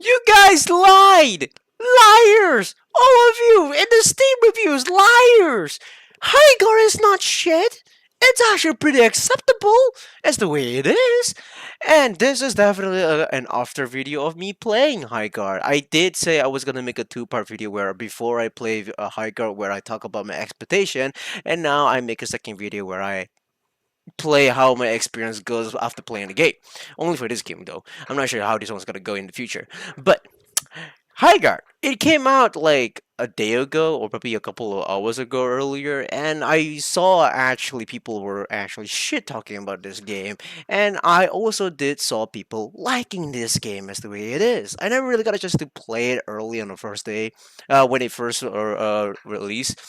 You guys lied! Liars! All of you in the Steam reviews, liars! Highguard is not shit! It's actually pretty acceptable as the way it is. And this is definitely an after video of me playing Highguard. I did say I was gonna make a two-part video where before I play Highguard where I talk about my expectation, and now I make a second video where I play how my experience goes after playing the game. Only for this game though. I'm not sure how this one's gonna go in the future. But Highguard, it came out like a day ago or probably a couple of hours ago earlier, and I saw actually people were actually shit talking about this game, and I also did saw people liking this game as the way it is. I never really got a chance to play it early on the first day when it first released.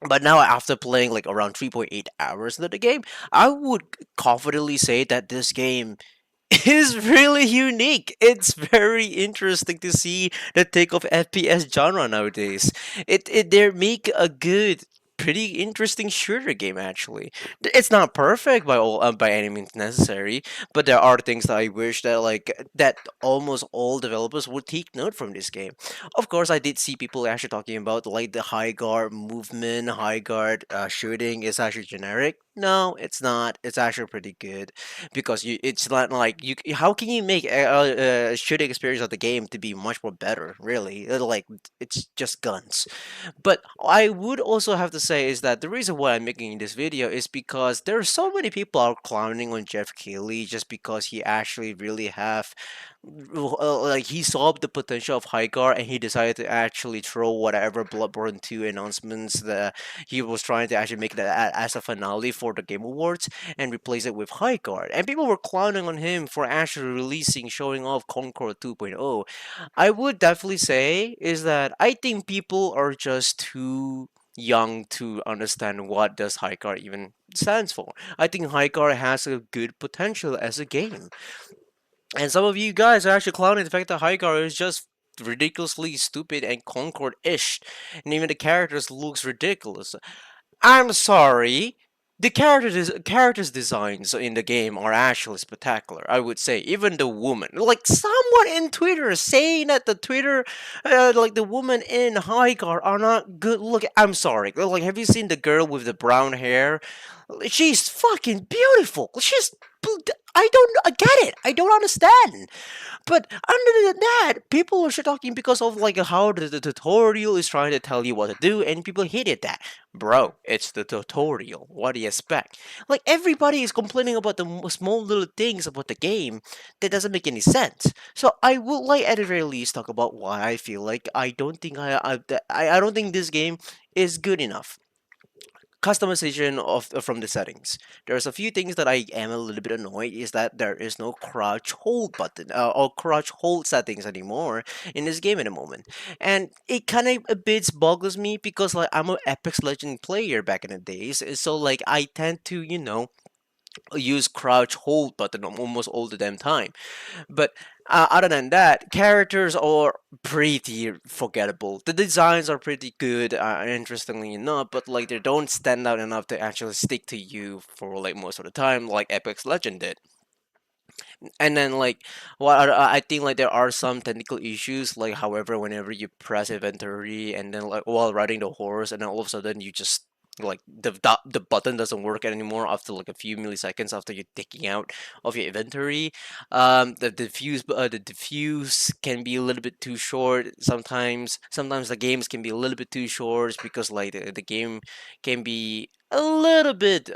But now, after playing like around 3.8 hours into the game, I would confidently say that this game is really unique. It's very interesting to see the take of FPS genre nowadays. It they make a good, pretty interesting shooter game actually. It's not perfect by all by any means necessary, but there are things that I wish that that almost all developers would take note from this game. Of course, I did see people actually talking about like the high guard movement, high guard shooting is actually generic. No, it's not. It's actually pretty good because it's not like how can you make a shooting experience of the game to be much more better, really? Like it's just guns. But I would also have to say is that the reason why I'm making this video is because there are so many people out clowning on Jeff Keighley just because he actually really have like he saw the potential of Highguard and he decided to actually throw whatever Bloodborne 2 announcements that he was trying to actually make that as a finale for the Game Awards and replace it with Highguard. And people were clowning on him for actually releasing, showing off Concord 2.0. I would definitely say is that I think people are just too young to understand what does Highguard even stands for. I think Highguard has a good potential as a game. And some of you guys are actually clowning the fact that Highguard is just ridiculously stupid and Concord-ish. And even the characters looks ridiculous. I'm sorry. The characters designs in the game are actually spectacular. I would say even the woman, like someone in Twitter saying that the Twitter, like the woman in Highguard are not good looking. I'm sorry. Like, have you seen the girl with the brown hair? She's fucking beautiful. I don't. I get it. I don't understand. But other than that, people are shit talking because of like how the tutorial is trying to tell you what to do, and people hated that. Bro, it's the tutorial. What do you expect? Like everybody is complaining about the small little things about the game that doesn't make any sense. So I would like at the very least talk about why I feel like I don't think this game is good enough customization of from the settings. There's a few things that I am a little bit annoyed is that there is no crouch hold button or crouch hold settings anymore in this game at the moment, and it kind of a bit boggles me because like I'm an Apex Legend player back in the days, so like I tend to use crouch hold button almost all the damn time. But other than that, characters are pretty forgettable. The designs are pretty good, interestingly enough, but like they don't stand out enough to actually stick to you for like most of the time, like Apex Legend did. And then like I think like there are some technical issues, like however whenever you press inventory and then like while riding the horse, and then all of a sudden you just like the button doesn't work anymore after like a few milliseconds after you're taking out of your inventory. The diffuse can be a little bit too short sometimes. Sometimes the games can be a little bit too short because like the game can be a little bit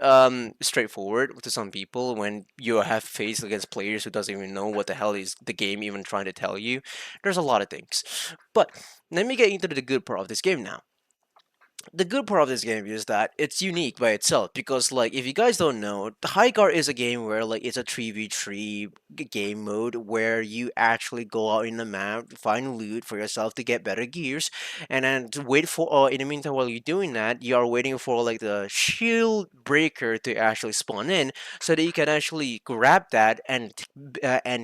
straightforward to some people when you have faced against players who doesn't even know what the hell is the game even trying to tell you. There's a lot of things, but let me get into the good part of this game now. The good part of this game is that it's unique by itself because like if you guys don't know, the Highguard is a game where like it's a 3v3 game mode where you actually go out in the map, find loot for yourself to get better gears, and then to wait for in the meantime while you're doing that, you are waiting for like the shield breaker to actually spawn in so that you can actually grab that and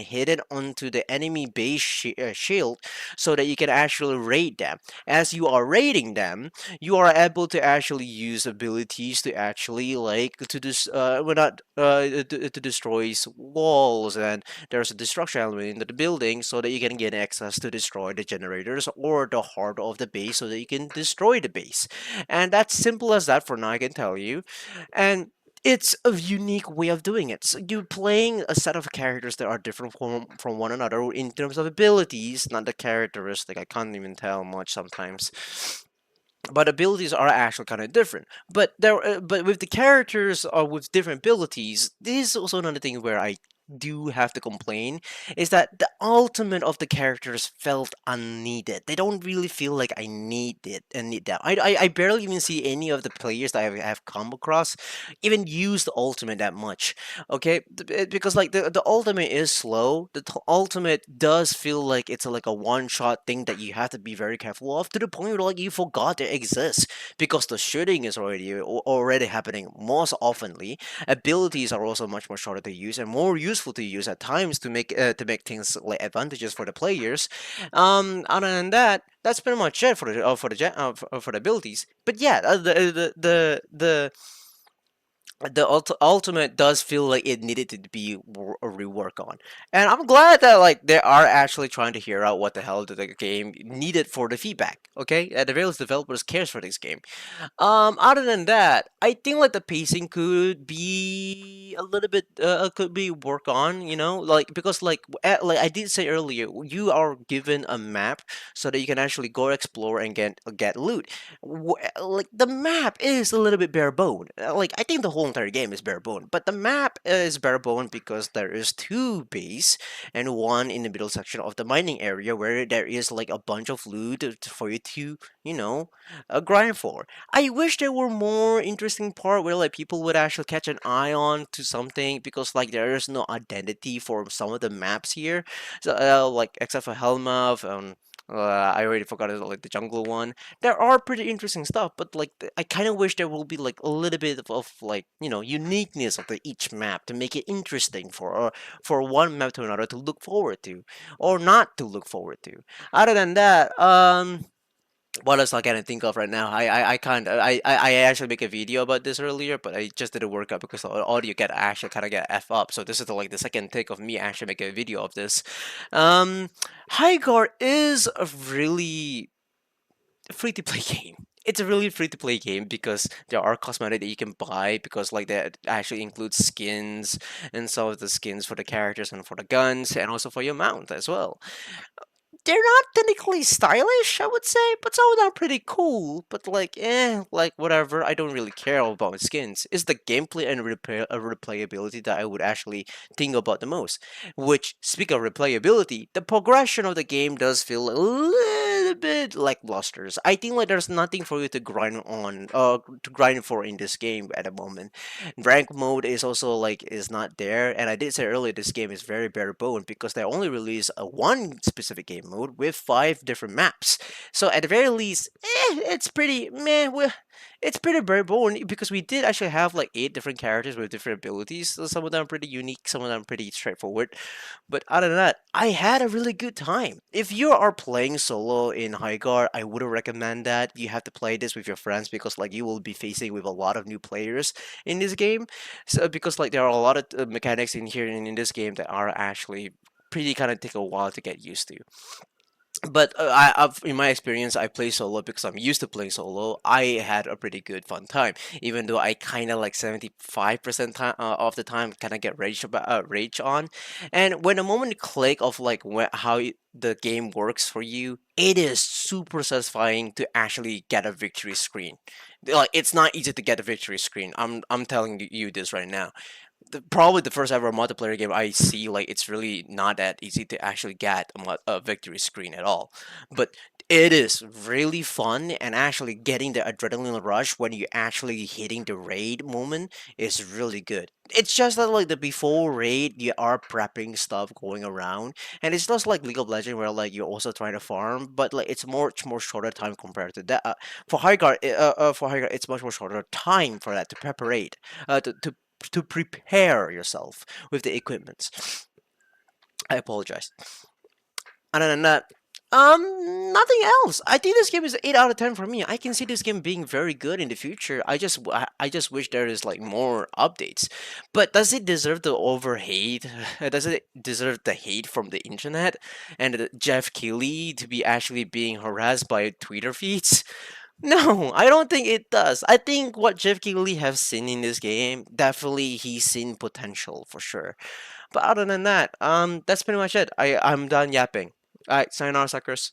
hit it onto the enemy base shield so that you can actually raid them. As you are raiding them, you are able to actually use abilities to actually like to well, not to destroy walls, and there's a destruction element in the building so that you can get access to destroy the generators or the heart of the base so that you can destroy the base. And that's simple as that for now, I can tell you. And it's a unique way of doing it. So you're playing a set of characters that are different from one another in terms of abilities, not the characteristic. I can't even tell much sometimes, but abilities are actually kind of different. But with the characters with different abilities, this is also another thing where I do have to complain, is that the ultimate of the characters felt unneeded. They don't really feel like I need it and need that. I barely even see any of the players that I have come across even use the ultimate that much. Okay, because like the ultimate is slow. The ultimate does feel like it's like a one shot thing that you have to be very careful of, to the point where like you forgot it exists because the shooting is already happening most oftenly. Abilities are also much more shorter to use and more useful to use at times to make things like advantages for the players. Other than that, that's pretty much it for the abilities. But yeah, the ultimate does feel like it needed to be a rework on, and I'm glad that like they are actually trying to hear out what the hell the game needed for the feedback. Okay, the various developers cares for this game. Other than that, I think like the pacing could be a little bit could be work on. You know, like because like I did say earlier, you are given a map so that you can actually go explore and get loot. Like the map is a little bit bare bone. Like I think the whole entire game is bare bone, but the map is bare bone because there is two base and one in the middle section of the mining area where there is like a bunch of loot for you to grind for. I wish there were more interesting part where like people would actually catch an eye on to something, because like there is no identity for some of the maps here. So like except for Helmaf, I already forgot it, like the jungle one. There are pretty interesting stuff, but like I kind of wish there will be like a little bit of like uniqueness of the each map to make it interesting for one map to another to look forward to, or not to look forward to. Other than that, what else I can think of right now? I can't. I actually make a video about this earlier, but I just didn't work out because the audio get actually kind of get f up. So this is like the second take of me actually making a video of this. Um, Highguard is a really free to play game. It's a really free to play game because there are cosmetic that you can buy, because like that actually includes skins, and some of the skins for the characters and for the guns and also for your mount as well. They're not technically stylish, I would say, but some of them are pretty cool. But like, like whatever. I don't really care about skins. It's the gameplay and replayability that I would actually think about the most. Which, speak of replayability, the progression of the game does feel a little bit like blusters. I think like there's nothing for you to grind for in this game at the moment. Rank mode is also like is not there, and I did say earlier this game is very bare bone because they only release a one specific game mode with 5 different maps. So at the very least, it's pretty meh. It's pretty bare bone because we did actually have like 8 different characters with different abilities. So some of them are pretty unique, some of them pretty straightforward. But other than that, I had a really good time. If you are playing solo in Highguard, I would recommend that you have to play this with your friends, because like you will be facing with a lot of new players in this game. So because like there are a lot of mechanics in here in this game that are actually pretty kind of take a while to get used to. But in my experience, I play solo because I'm used to playing solo. I had a pretty good fun time, even though I kind of like 75% time of the time kind of get rage on. And when the moment click of like the game works for you, it is super satisfying to actually get a victory screen. Like it's not easy to get a victory screen. I'm telling you this right now. Probably the first ever multiplayer game I see, like it's really not that easy to actually get a victory screen at all. But it is really fun, and actually getting the adrenaline rush when you actually hitting the raid moment is really good. It's just that like the before raid you are prepping stuff going around, and it's just like League of Legends where like you're also trying to farm, but like it's much more shorter time compared to that. For Highguard, it's much more shorter time for that to preparate, to prepare yourself with the equipment. I apologize. Other than that, Nothing else. I think this game is 8 out of 10 for me. I can see this game being very good in the future. I just wish there is like more updates. But does it deserve the over hate? Does it deserve the hate from the internet and Jeff Keighley to be actually being harassed by Twitter feeds? No, I don't think it does. I think what Jeff Keighley has seen in this game, definitely he's seen potential for sure. But other than that, that's pretty much it. I'm done yapping. Alright, sayonara, suckers.